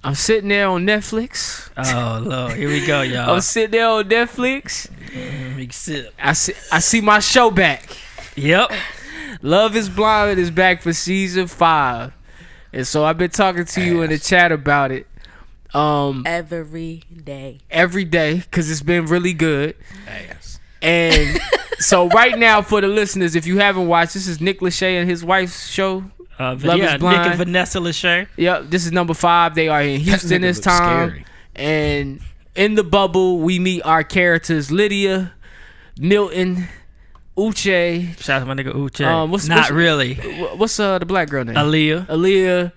I'm sitting there on Netflix. Oh Lord, here we go, y'all. I'm sitting there on Netflix. Big sip. I see my show back. Yep. Love is Blind is back for season 5, and so I've been talking to you in the chat about it. Every day, because it's been really good. Yes. And so right now, for the listeners, if you haven't watched, this is Nick Lachey and his wife's show. Love is Blind. Nick and Vanessa Lachey. Yep, this is number 5. They are in Houston this time. Scary. And in the bubble, we meet our characters: Lydia, Milton, Uche. Shout out to my nigga Uche. Really. What's the black girl name? Aaliyah.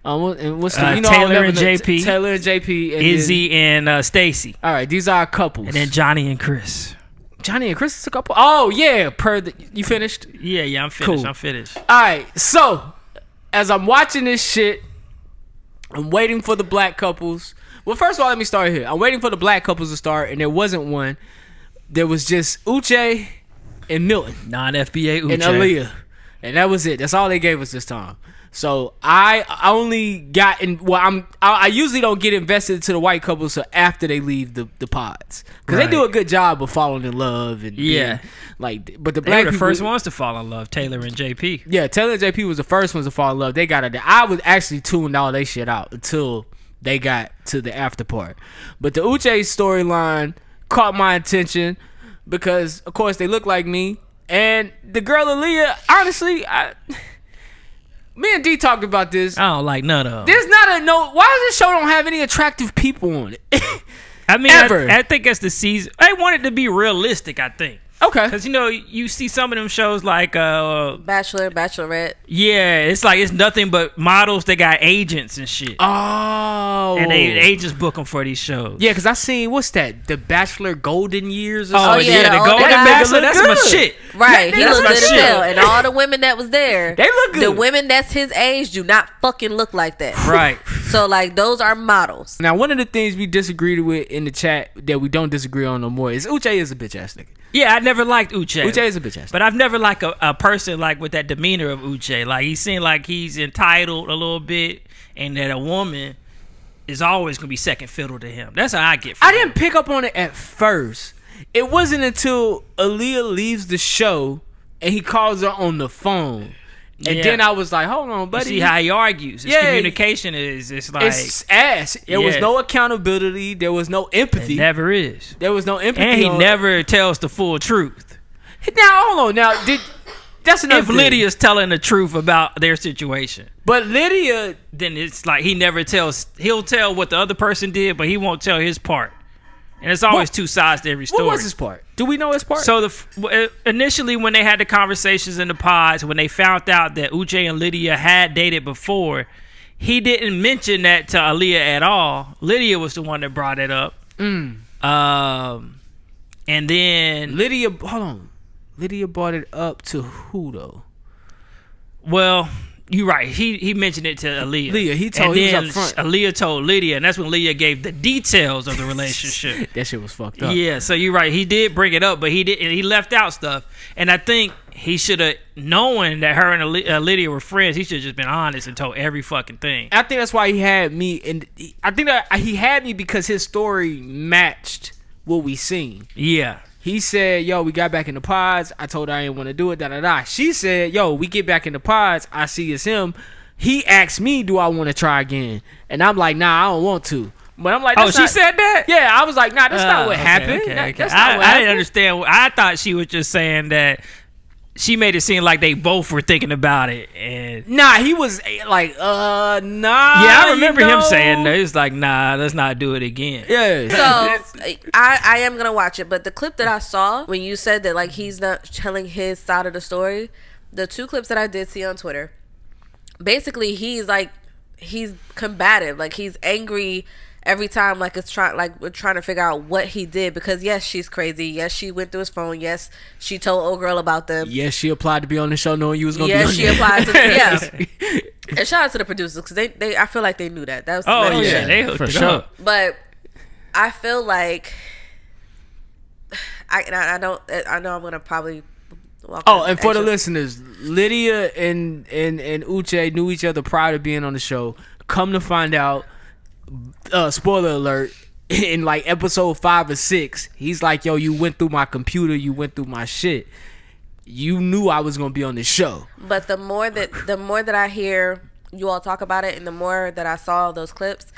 And what's the Taylor and JP? Taylor and JP. And Izzy and Stacy. All right, these are our couples. And then Johnny and Chris. Johnny and Chris is a couple. Oh yeah, you finished? Yeah, I'm finished. Cool. I'm finished. All right, so as I'm watching this shit, I'm waiting for the black couples. Well, first of all, let me start here. I'm waiting for the black couples to start, and there wasn't one. There was just Uche and Milton. Non-FBA Uche. And Aaliyah. And that was it. That's all they gave us this time. So I only got in. Well, I usually don't get invested into the white couples until after they leave the pods, because they do a good job of falling in love and being, but the black they were the people, first ones to fall in love. Taylor and JP. Yeah, Taylor and JP was the first ones to fall in love. They got it. I was actually tuned all they shit out until they got to the after part. But the Uche storyline caught my attention because, of course, they look like me, and the girl Aaliyah. Honestly, me and D talked about this. I don't like none of them. There's not a no. Why does this show don't have any attractive people on it? I mean, ever. I think that's the season. They want it to be realistic, I think. Okay. Because, you see some of them shows like... Bachelor, Bachelorette. Yeah, it's like it's nothing but models. They got agents and shit. Oh. And they just book them for these shows. Yeah, because I seen, what's that? The Bachelor Golden Years or something? something? Yeah, the Golden Bachelor. That's my shit. Right. He looked good as hell. And all the women that was there. They look good. The women that's his age do not fucking look like that. Right. So, those are models. Now, one of the things we disagreed with in the chat that we don't disagree on no more is Uche is a bitch ass nigga. Yeah, I never liked Uche. Uche is a bitch ass nigga. But I've never liked a person with that demeanor of Uche. Like, he seemed like he's entitled a little bit, and that a woman is always going to be second fiddle to him. That's how I get from I didn't pick up on it at first. It wasn't until Aaliyah leaves the show and he calls her on the phone. And then I was like, hold on, buddy. You see how he argues. His communication it's like... It's ass. There was no accountability. There was no empathy. It never is. There was no empathy. And he never tells the full truth. Now, hold on. Now, that's another thing. Lydia's telling the truth about their situation. But Lydia... Then it's like he never tells... He'll tell what the other person did, but he won't tell his part. And it's always two sides to every story. What was his part? Do we know his part? So initially, when they had the conversations in the pods, when they found out that Uche and Lydia had dated before, he didn't mention that to Aaliyah at all. Lydia was the one that brought it up. And then Lydia, hold on. Lydia brought it up to who though? Well, you're right. He mentioned it to Aaliyah. He told. He was up front. Aaliyah told Lydia, and that's when Lydia gave the details of the relationship. That shit was fucked up. Yeah, so you're right. He did bring it up, but he left out stuff. And I think he should have, knowing that her and Lydia were friends, he should have just been honest and told every fucking thing. I think that's why he had me, and I think that he had me because his story matched what we seen. Yeah. He said, yo, we got back in the pods. I told her I didn't want to do it, da-da-da. She said, yo, we get back in the pods. I see it's him. He asked me, do I want to try again? And I'm like, nah, I don't want to. But I'm like, she said that? Yeah, I was like, nah, that's not what happened. Okay. That's not what happened. I didn't understand. I thought she was just saying that she made it seem like they both were thinking about it. And nah, he was like, nah. Yeah, I remember him saying that. He was like, nah, let's not do it again. Yeah. So I am gonna watch it, but the clip that I saw when you said that he's not telling his side of the story, the two clips that I did see on Twitter, basically he's combative, he's angry every time, we're trying to figure out what he did, because yes, she's crazy, yes, she went through his phone, yes, she told old girl about them, yes, she applied to be on the show knowing you was gonna be on she applied to and shout out to the producers, because they I feel like they knew that was they hooked it up. But I feel like I know I'm gonna probably walk and for the listeners, Lydia and Uche knew each other prior to being on the show. Come to find out, spoiler alert, in like episode 5 or 6, he's like, yo, you went through my computer, you went through my shit. You knew I was gonna be on this show. But the more that I hear you all talk about it, and the more that I saw those clips,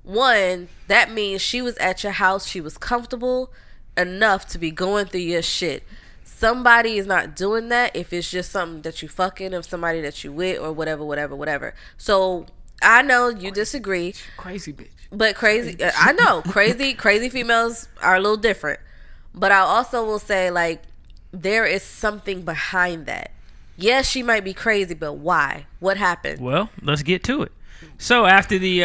one, that means she was at your house, she was comfortable enough to be going through your shit. Somebody is not doing that if it's just something that you fucking, of somebody that you with, or whatever. So I know you disagree. Crazy bitch. But crazy, I know, crazy females are a little different. But I also will say, like, there is something behind that. Yes, she might be crazy, but why? What happened? Well, let's get to it. So after the,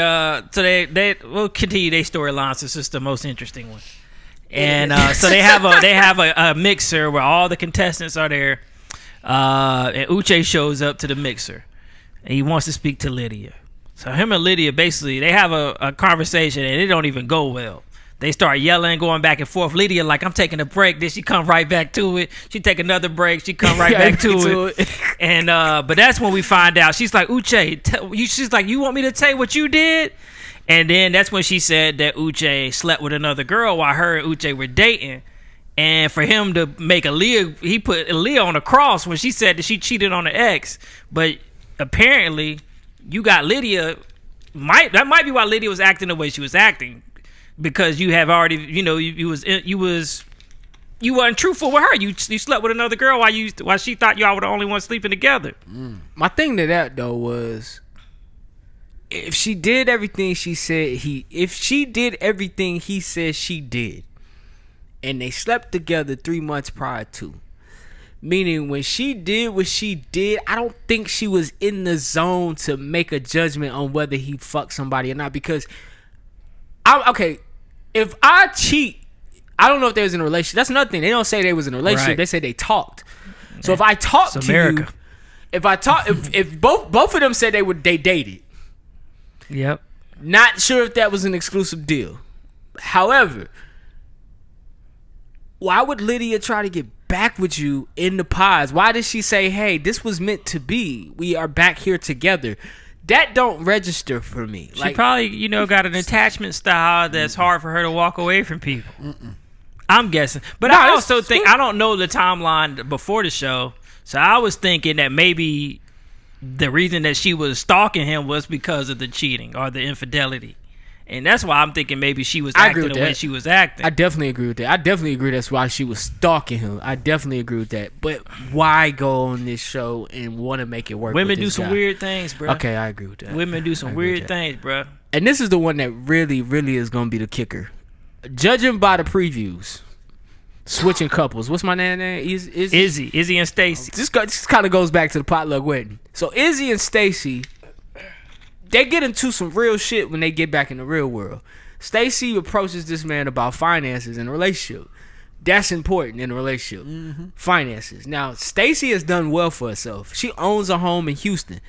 so they will continue their storyline since it's the most interesting one. And so they have a mixer where all the contestants are there. And Uche shows up to the mixer, and he wants to speak to Lydia. So him and Lydia, basically, they have a conversation, and it don't even go well. They start yelling, going back and forth. Lydia, like, I'm taking a break. Then she come right back to it. She take another break. She come right back to it. And but that's when we find out. She's like, Uche, she's like, you want me to tell you what you did? And then that's when she said that Uche slept with another girl while her and Uche were dating. And for him to make Aaliyah, he put Aaliyah on the cross when she said that she cheated on her ex. But apparently, you got Lydia. That might be why Lydia was acting the way she was acting, because you have already, you weren't truthful with her. You slept with another girl while she thought y'all were the only ones sleeping together. My thing to that though was, if she did everything he said she did, and they slept together 3 months prior to, meaning when she did what she did, I don't think she was in the zone to make a judgment on whether he fucked somebody or not. Because if I cheat, I don't know if they was in a relationship. That's another thing. They don't say they was in a relationship. Right. They say they talked. So if I talk to you, if both of them said they dated. Yep. Not sure if that was an exclusive deal. However, why would Lydia try to get back with you in the pods? Why did she say, hey, this was meant to be, we are back here together? That don't register for me. She probably, got an attachment style that's hard for her to walk away from people. I'm guessing. But I also think, I don't know the timeline before the show, so I was thinking that maybe the reason that she was stalking him was because of the cheating or the infidelity. And that's why I'm thinking maybe she was acting the way she was acting. I definitely agree with that. I definitely agree that's why she was stalking him. I definitely agree with that. But why go on this show and want to make it work? Women do some weird things, bro. Okay, I agree with that. Women do some weird things, bro. And this is the one that really, really is going to be the kicker. Judging by the previews, switching couples. What's my name? Izzy and Stacy. This kind of goes back to the potluck wedding. So Izzy and Stacy, they get into some real shit when they get back in the real world. Stacy approaches this man about finances in a relationship. That's important in a relationship. Finances. Now, Stacy has done well for herself. She owns a home in Houston.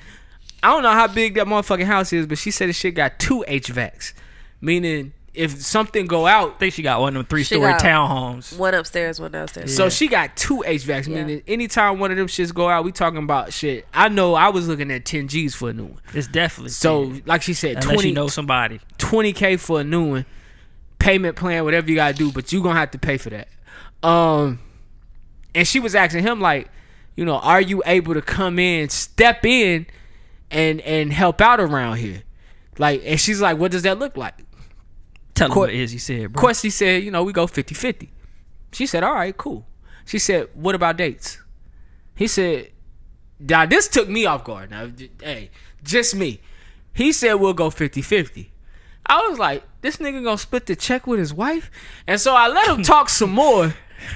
I don't know how big that motherfucking house is, but she said the shit got 2 HVACs. Meaning, if something go out, I think she got one of them 3-story townhomes. One upstairs, one downstairs. So she got 2 HVACs. Meaning, anytime one of them shits go out, we talking about shit. I know I was looking at 10 G's for a new one. It's definitely so. Like she said, unless you know somebody, $20K for a new one, payment plan, whatever you gotta do, but you gonna have to pay for that. And she was asking him like, are you able to come in, step in, and help out around here? Like, and she's like, what does that look like? Tell him what Izzy said, bro. Of course, he said, we go 50-50. She said, all right, cool. She said, what about dates? He said, now this took me off guard. Now, hey, just me. He said, we'll go 50-50. I was like, this nigga gonna split the check with his wife? And so I let him talk some more.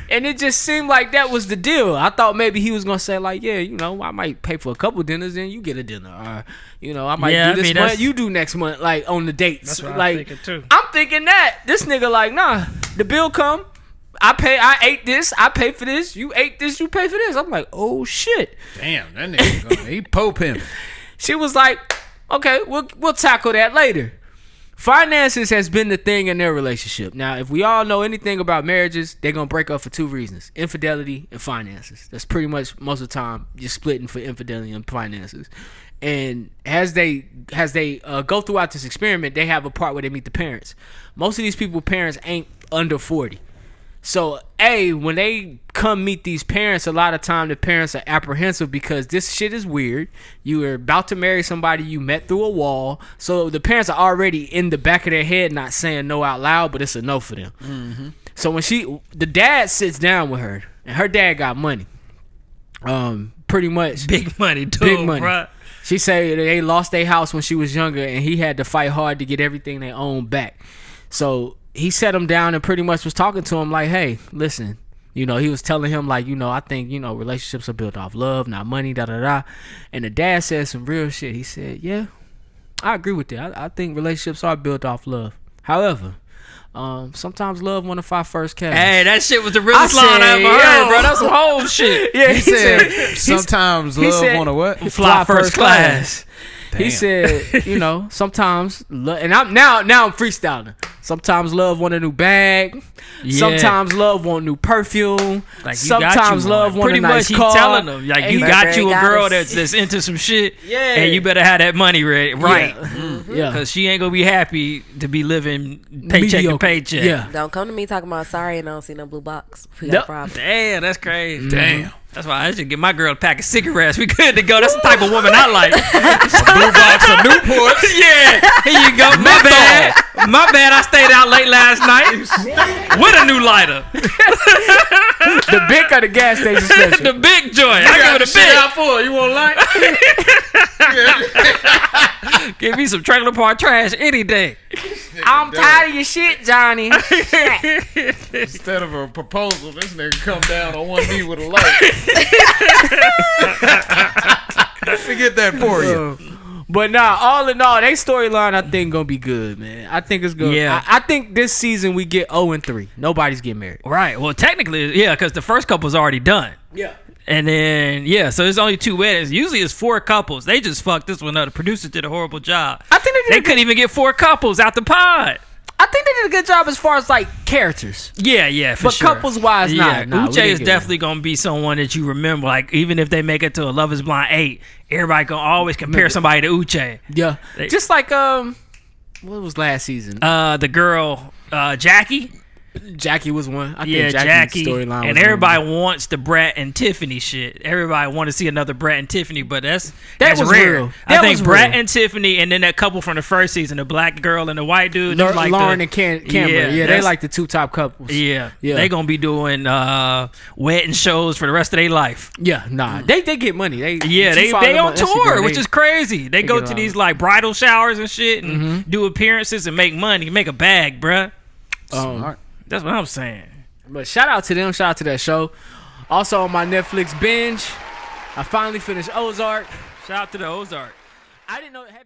And it just seemed like that was the deal. I thought maybe he was gonna say like, yeah, I might pay for a couple dinners, and you get a dinner, or I might do this month, you do next month, like on the dates. That's what like, I'm thinking too. I'm thinking that this nigga like, nah, the bill come, I ate this, I pay for this, you ate this, you pay for this. I'm like, oh shit, damn, that nigga he Pope him. She was like, okay, we'll tackle that later. Finances has been the thing in their relationship. Now, if we all know anything about marriages, they're going to break up for 2 reasons. Infidelity and finances. That's pretty much most of the time you're splitting for infidelity and finances. And as they go throughout this experiment, they have a part where they meet the parents. Most of these people's parents ain't under 40. So, when they come meet these parents, a lot of time the parents are apprehensive because this shit is weird. You are about to marry somebody you met through a wall. So the parents are already in the back of their head not saying no out loud, but it's a no for them. Mm-hmm. So when the dad sits down with her, and her dad got money. Pretty much. Big money, too, big money. Bruh. She said they lost their house when she was younger, and he had to fight hard to get everything they owned back. So he sat him down and pretty much was talking to him like, hey, listen, he was telling him like, I think, relationships are built off love, not money, da-da-da. And the dad said some real shit. He said, yeah, I agree with that. I think relationships are built off love. However, sometimes love want to fly first class. Hey, that shit was the realest line I ever heard, bro. That's some whole shit. Yeah, he said sometimes love want to what? Fly first class. He said, sometimes and now I'm freestyling. Sometimes love want a new bag. Yeah. Sometimes love want new perfume. Like sometimes love want pretty a nice much car. He telling them like you got you a girl that's into some shit. Yeah. And you better have that money ready, right? Yeah. Mm-hmm. Yeah. Because she ain't gonna be happy to be living paycheck to paycheck. Yeah. Don't come to me talking about sorry and I don't see no blue box. We got a problem. Damn, that's crazy. Damn. That's why I should get my girl a pack of cigarettes. We good to go. That's the type of woman I like. Blue box of Newport. Yeah. Here you go. My bad. My bad. I stayed out late last night with a new lighter. The big or the gas station special? The big joint. I give it a big. Out for you want light? Give me some trailer park trash any day. I'm tired of your shit, Johnny. Instead of a proposal, this nigga come down on one knee with a light. Forget that for you. But nah, all in all, they storyline I think gonna be good, man. I think it's good. Yeah. I think this season we get 0-3. Nobody's getting married. Right. Well, technically, yeah, because the first couple's already done. Yeah. And then, yeah, so there's only 2 weddings. Usually it's 4 couples. They just fucked this one up. The producers did a horrible job. I think they couldn't even get 4 couples out the pod. I think they did a good job as far as like characters. Yeah, for but sure. But couples wise, nah. Uche is definitely gonna be someone that you remember. Like even if they make it to a Love Is Blind 8, everybody gonna always compare somebody to Uche. Yeah, just like what was last season? The girl Jackie. Jackie was one. I think Jackie's storyline. And everybody wants the Brett and Tiffany shit. Everybody want to see another Brett and Tiffany, but that's was rare. Real. I think Brett and Tiffany, and then that couple from the first season, the black girl and the white dude, like Lauren and Cameron. Yeah, they like the 2 top couples. Yeah, they gonna be doing wedding shows for the rest of their life. Yeah, nah, they get money. They on tour, which is crazy. They go to these like bridal showers and shit, and do appearances and make money, make a bag, bruh. Smart. That's what I'm saying. But shout out to them. Shout out to that show. Also on my Netflix binge, I finally finished Ozark. Shout out to the Ozark. I didn't know. Have you?